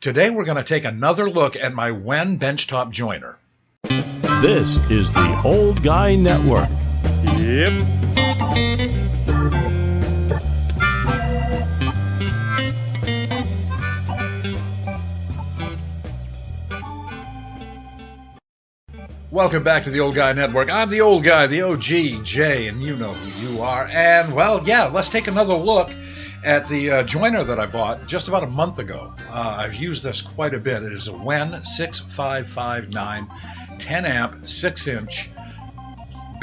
Today we're going to take another look at my WEN benchtop joiner. This is the Old Guy Network. Yep. Welcome back to the Old Guy Network. I'm the Old Guy, the OG, Jay, and you know who you are. And, well, yeah, let's take another look at the joiner that I bought just about a month ago. I've used this quite a bit. It is a WEN 6559 10 amp 6-inch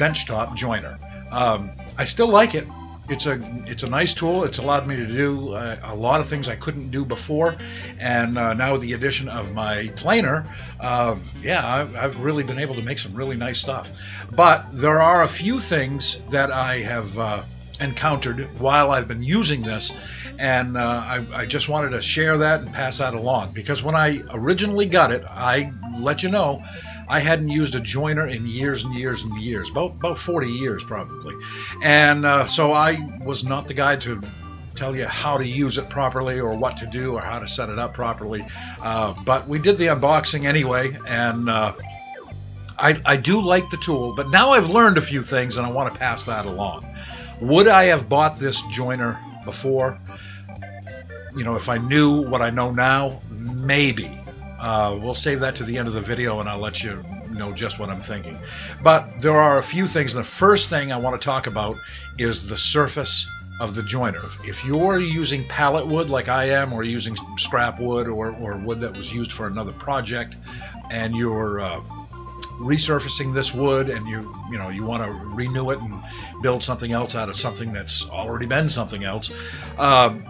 benchtop joiner. I still like it. It's a nice tool. It's allowed me to do a lot of things I couldn't do before, and now with the addition of my planer, I've really been able to make some really nice stuff. But there are a few things that I have encountered while I've been using this, and I just wanted to share that and pass that along, because when I originally got it, I let you know I hadn't used a joiner in years and years and years, about 40 years probably, and so I was not the guy to tell you how to use it properly or what to do or how to set it up properly, but we did the unboxing anyway, and I do like the tool, but now I've learned a few things and I want to pass that along. Would I have bought this joiner before? You know, if I knew what I know now, maybe. We'll save that to the end of the video and I'll let you know just what I'm thinking. But there are a few things. The first thing I want to talk about is the surface of the joiner. If you're using pallet wood like I am, or using scrap wood or wood that was used for another project, and you're resurfacing this wood and you want to renew it and build something else out of something that's already been something else,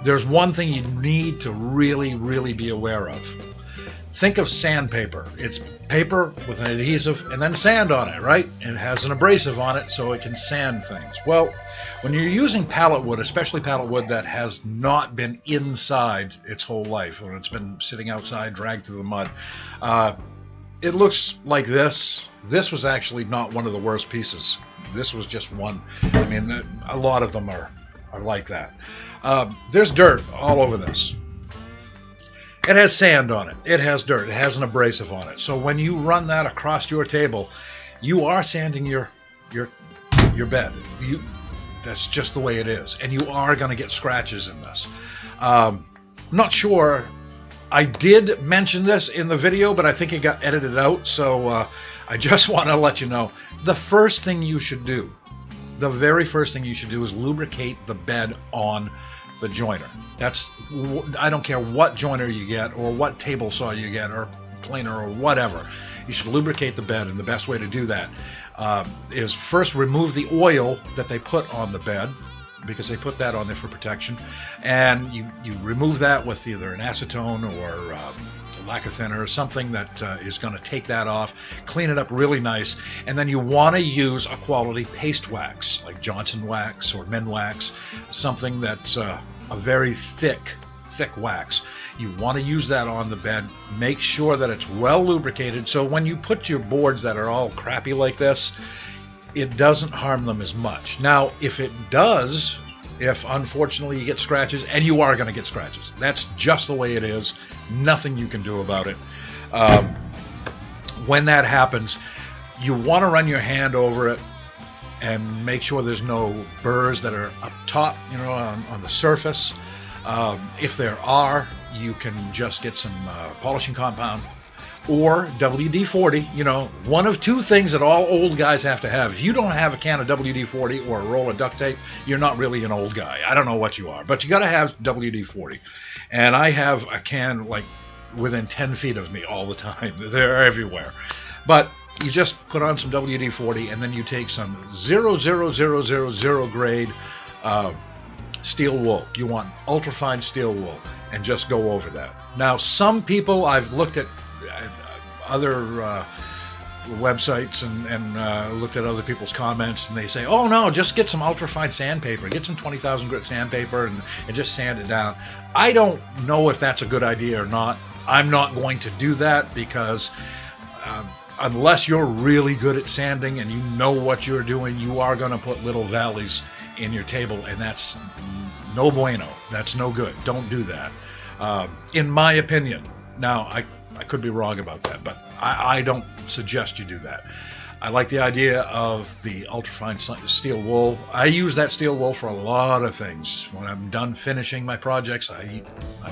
there's one thing you need to really be aware of. Think of sandpaper. It's paper with an adhesive and then sand on it, right? And it has an abrasive on it so it can sand things. Well, when you're using pallet wood, especially pallet wood that has not been inside its whole life, or it's been sitting outside, dragged through the mud, it looks like this. This was actually not one of the worst pieces. This was just one. I mean, a lot of them are like that. There's dirt all over this. It has sand on it. It has dirt. It has an abrasive on it. So when you run that across your table, you are sanding your bed. That's just the way it is. And you are going to get scratches in this. Not sure. I did mention this in the video, but I think it got edited out. So I just want to let you know, the first thing you should do, the very first thing you should do is lubricate the bed on the joiner. I don't care what joiner you get or what table saw you get or planer or whatever. You should lubricate the bed, and the best way to do that is first remove the oil that they put on the bed, because they put that on there for protection, and you remove that with either an acetone or lacquer thinner or something that is going to take that off, clean it up really nice, and then you want to use a quality paste wax like Johnson wax or Men wax, something that's a very thick wax. You want to use that on the bed. Make sure that it's well lubricated, so when you put your boards that are all crappy like this, it doesn't harm them as much. Now, if it does, if unfortunately you get scratches, and you are going to get scratches, that's just the way it is. Nothing you can do about it. When that happens, you want to run your hand over it and make sure there's no burrs that are up top, on the surface. If there are, you can just get some polishing compound or WD-40, one of two things that all old guys have to have. If you don't have a can of WD-40 or a roll of duct tape, you're not really an old guy. I don't know what you are, but you got to have WD-40. And I have a can like within 10 feet of me all the time. They're everywhere. But you just put on some WD-40, and then you take some 00000 grade steel wool. You want ultrafine steel wool, and just go over that. Now, some people, I've looked at other websites and looked at other people's comments, and they say, oh no, just get some ultrafine sandpaper, get some 20,000 grit sandpaper and just sand it down. I don't know if that's a good idea or not. I'm not going to do that, because unless you're really good at sanding and you know what you're doing, you are going to put little valleys in your table, and that's no bueno. That's no good. Don't do that. In my opinion. Now, I could be wrong about that, but I don't suggest you do that. I like the idea of the ultrafine steel wool. I use that steel wool for a lot of things. When I'm done finishing my projects, I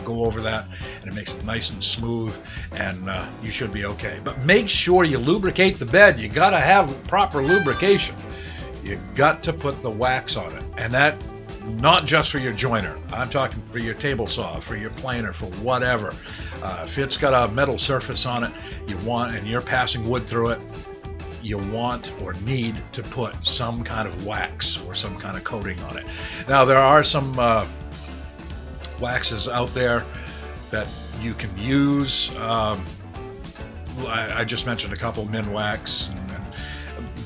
go over that, and it makes it nice and smooth, and you should be okay. But make sure you lubricate the bed. You got to have proper lubrication. You got to put the wax on it, and that not just for your joiner. I'm talking for your table saw, for your planer, for whatever. If it's got a metal surface on it, and you're passing wood through it, you want or need to put some kind of wax or some kind of coating on it. Now, there are some waxes out there that you can use. I just mentioned a couple, Minwax and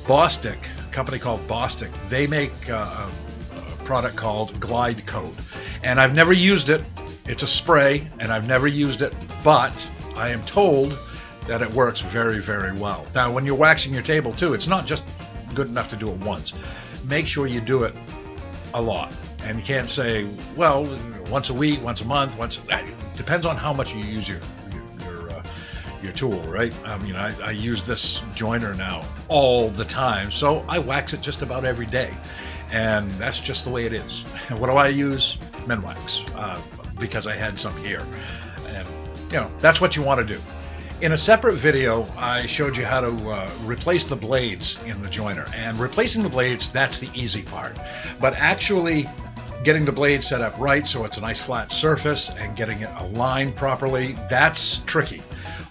Bostik, a company called Bostik. They make a product called Glide Coat, and I've never used it. It's a spray, and I've never used it, but I am told that it works very, very well. Now, when you're waxing your table too, it's not just good enough to do it once. Make sure you do it a lot. And you can't say, well, once a week, once a month, it depends on how much you use your tool, right? I mean, I use this joiner now all the time, so I wax it just about every day. And that's just the way it is. What do I use? Minwax, because I had some here. And, that's what you want to do. In a separate video, I showed you how to replace the blades in the joiner. And replacing the blades, that's the easy part. But actually getting the blade set up right so it's a nice flat surface and getting it aligned properly, that's tricky.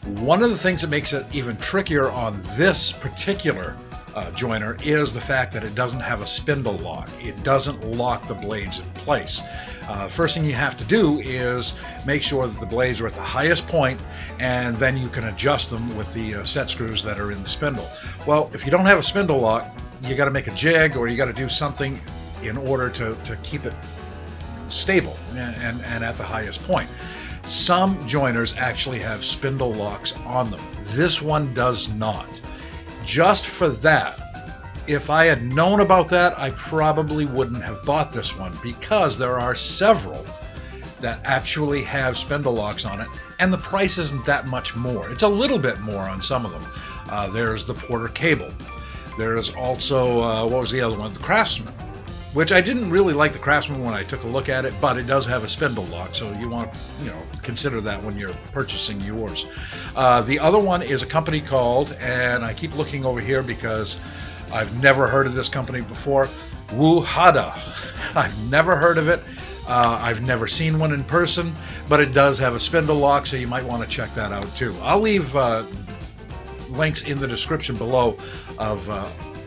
One of the things that makes it even trickier on this particular joiner is the fact that it doesn't have a spindle lock. It doesn't lock the blades in place. First thing you have to do is make sure that the blades are at the highest point, and then you can adjust them with the set screws that are in the spindle. Well, if you don't have a spindle lock, you got to make a jig, or you got to do something in order to keep it stable and at the highest point. Some joiners actually have spindle locks on them. This one does not. Just for that, if I had known about that, I probably wouldn't have bought this one, because there are several that actually have spindle locks on it, and the price isn't that much more. It's a little bit more on some of them. There's the Porter Cable. There's also, what was the other one? The Craftsman, which I didn't really like the Craftsman when I took a look at it, but it does have a spindle lock, so you want to, consider that when you're purchasing yours. The other one is a company called, and I keep looking over here because I've never heard of this company before, Wuhada. I've never heard of it. I've never seen one in person, but it does have a spindle lock, so you might want to check that out too. I'll leave links in the description below of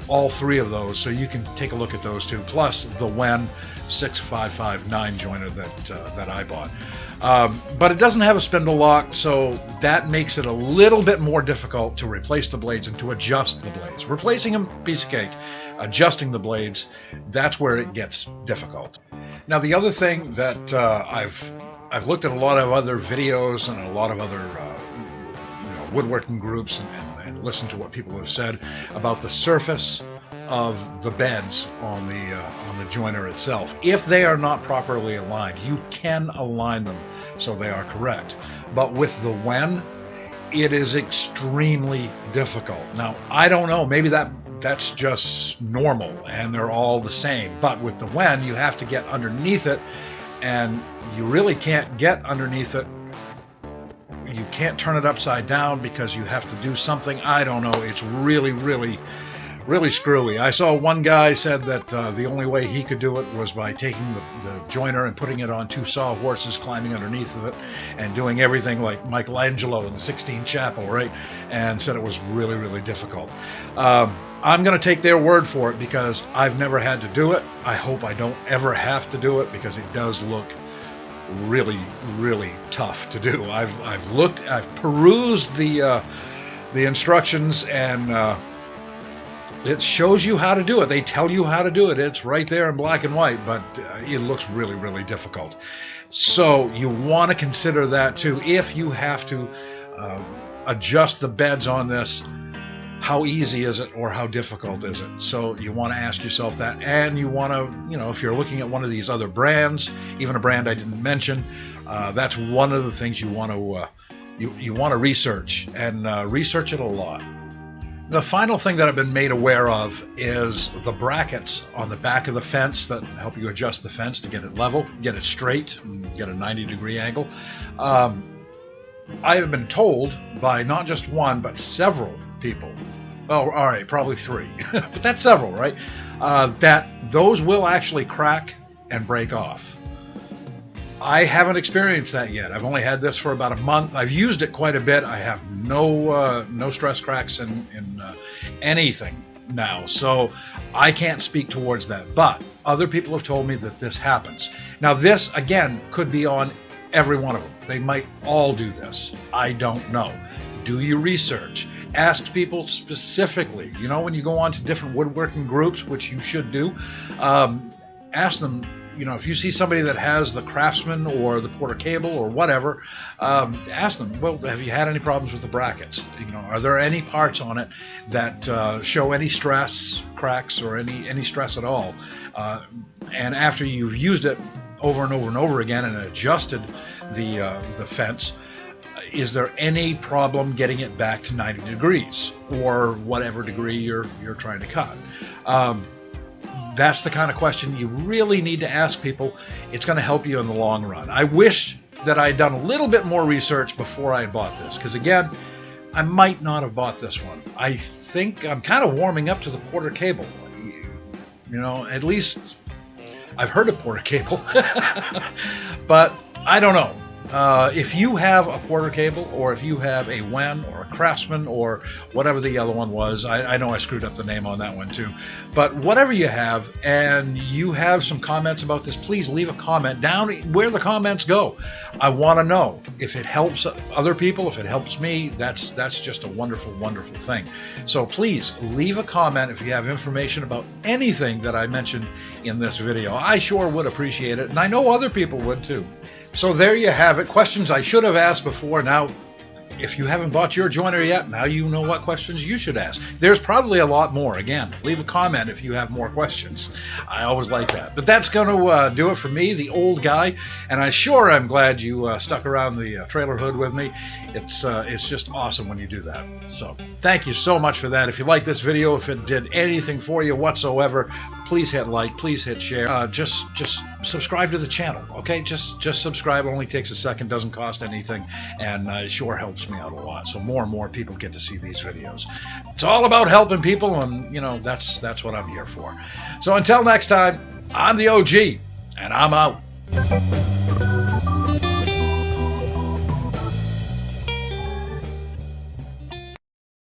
all three of those, so you can take a look at those too, plus the WEN 6559 joiner that I bought. But it doesn't have a spindle lock, so that makes it a little bit more difficult to replace the blades and to adjust the blades. Replacing them, piece of cake. Adjusting the blades, that's where it gets difficult. Now, the other thing that I've looked at a lot of other videos and a lot of other woodworking groups and listened to what people have said about the surface of the beds on the joiner itself. If they are not properly aligned, you can align them so they are correct. But with the WEN, it is extremely difficult. Now, I don't know, maybe that's just normal and they're all the same. But with the WEN, you have to get underneath it, and you really can't get underneath it. You can't turn it upside down because you have to do something. I don't know. It's really, really, really screwy. I saw one guy said that the only way he could do it was by taking the joiner and putting it on two sawhorses, climbing underneath of it, and doing everything like Michelangelo in the Sistine Chapel, right? And said it was really, really difficult. I'm going to take their word for it because I've never had to do it. I hope I don't ever have to do it because it does look really, really tough to do. I've perused the instructions, and it shows you how to do it. They tell you how to do it. It's right there in black and white, but it looks really, really difficult. So you want to consider that too. If you have to adjust the beds on this, how easy is it or how difficult is it? So you want to ask yourself that, and you want to, if you're looking at one of these other brands, even a brand I didn't mention, that's one of the things you want to you want to research, and research it a lot. The final thing that I've been made aware of is the brackets on the back of the fence that help you adjust the fence to get it level, get it straight, and get a 90-degree angle. I have been told by not just one, but several people, well, all right, probably three, but that's several, right? That those will actually crack and break off. I haven't experienced that yet. I've only had this for about a month. I've used it quite a bit. I have no stress cracks in anything now, so I can't speak towards that. But other people have told me that this happens. Now, this again could be on every one of them. They might all do this. I don't know. Do your research. Ask people specifically. You know, when you go on to different woodworking groups, which you should do, ask them. You know, if you see somebody that has the Craftsman or the Porter Cable or whatever, ask them, well, have you had any problems with the brackets? You know, are there any parts on it that show any stress, cracks, or any stress at all? And after you've used it over and over and over again and adjusted the fence, is there any problem getting it back to 90 degrees or whatever degree you're trying to cut? That's the kind of question you really need to ask people. It's going to help you in the long run. I wish that I'd done a little bit more research before I bought this, because again, I might not have bought this one. I think I'm kind of warming up to the Porter Cable. You know, at least I've heard of Porter Cable, but I don't know. If you have a Porter Cable, or if you have a WEN or a Craftsman or whatever the other one was, I know I screwed up the name on that one too, but whatever you have, and you have some comments about this, please leave a comment down where the comments go. I want to know if it helps other people, if it helps me. That's just a wonderful, wonderful thing. So please leave a comment if you have information about anything that I mentioned in this video. I sure would appreciate it, and I know other people would too. So there you have it. Questions I should have asked before. Now, if you haven't bought your joiner yet, now you know what questions you should ask. There's probably a lot more. Again, leave a comment if you have more questions. I always like that. But that's going to do it for me, the old guy. And I sure am glad you stuck around the trailer hood with me. It's just awesome when you do that. So thank you so much for that. If you like this video, if it did anything for you whatsoever, please hit like, please hit share. Just subscribe to the channel, okay? Just subscribe. It only takes a second, doesn't cost anything, and it sure helps me out a lot. So more and more people get to see these videos. It's all about helping people, and you know that's what I'm here for. So until next time, I'm the OG, and I'm out.